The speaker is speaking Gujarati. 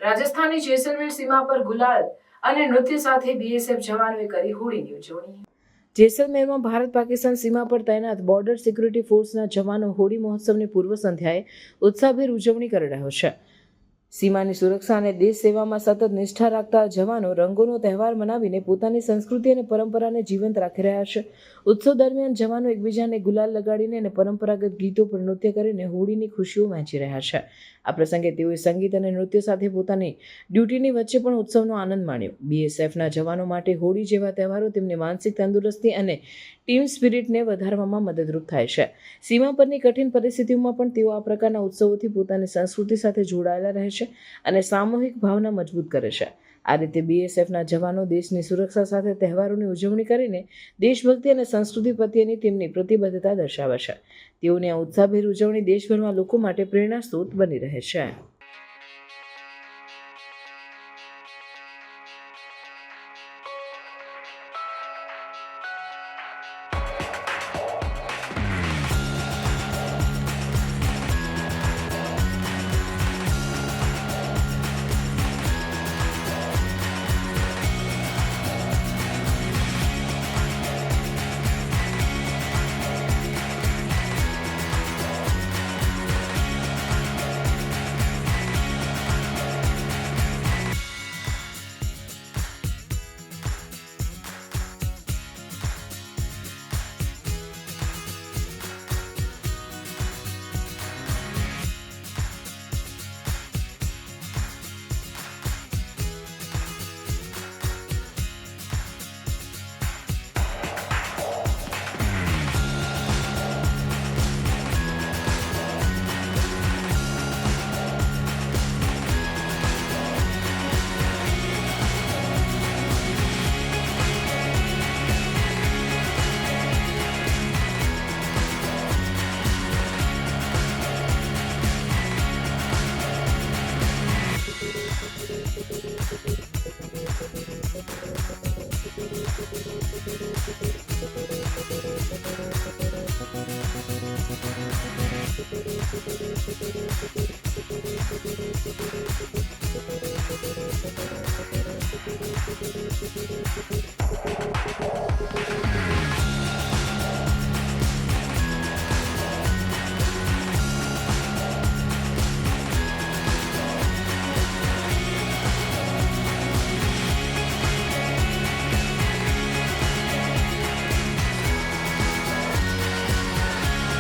રાજસ્થાનની જેસલમેર સીમા પર ગુલાલ અને નૃત્ય સાથે બીએસએફ જવાનોએ કરી હોળીની ઉજવણી। જેસલમેરમાં ભારત પાકિસ્તાન સીમા પર તૈનાત બોર્ડર સિક્યુરિટી ફોર્સના જવાનો હોળી મહોત્સવની પૂર્વ સંધ્યાએ ઉત્સાહભેર ઉજવણી કરી રહ્યો છે। સીમાની સુરક્ષા અને દેશ સેવામાં સતત નિષ્ઠા રાખતા જવાનો રંગોનો તહેવાર મનાવીને પોતાની સંસ્કૃતિ અને પરંપરાને જીવંત રાખી રહ્યા છે। ઉત્સવ દરમિયાન જવાનો એકબીજાને ગુલાલ લગાડીને અને પરંપરાગત ગીતો પર નૃત્ય કરીને હોળીની ખુશીઓ વહેંચી રહ્યા છે। આ પ્રસંગે તેઓએ સંગીત અને નૃત્ય સાથે પોતાની ડ્યુટીની વચ્ચે પણ ઉત્સવનો આનંદ માણ્યો। બીએસએફના જવાનો માટે હોળી જેવા તહેવારો તેમની માનસિક તંદુરસ્તી અને ટીમ સ્પિરિટને વધારવામાં મદદરૂપ થાય છે। સીમા પરની કઠિન પરિસ્થિતિઓમાં પણ તેઓ આ પ્રકારના ઉત્સવોથી પોતાની સંસ્કૃતિ સાથે જોડાયેલા રહે છે અને સામૂહિક ભાવના મજબૂત કરે છે। આ રીતે બીએસએફના જવાનો દેશની સુરક્ષા સાથે તહેવારોની ઉજવણી કરીને દેશભક્તિ અને સંસ્કૃતિ પ્રત્યેની તેમની પ્રતિબદ્ધતા દર્શાવે છે। તેઓની આ ઉત્સાહભેર ઉજવણી દેશભરમાં લોકો માટે પ્રેરણા સ્ત્રોત બની રહે છે।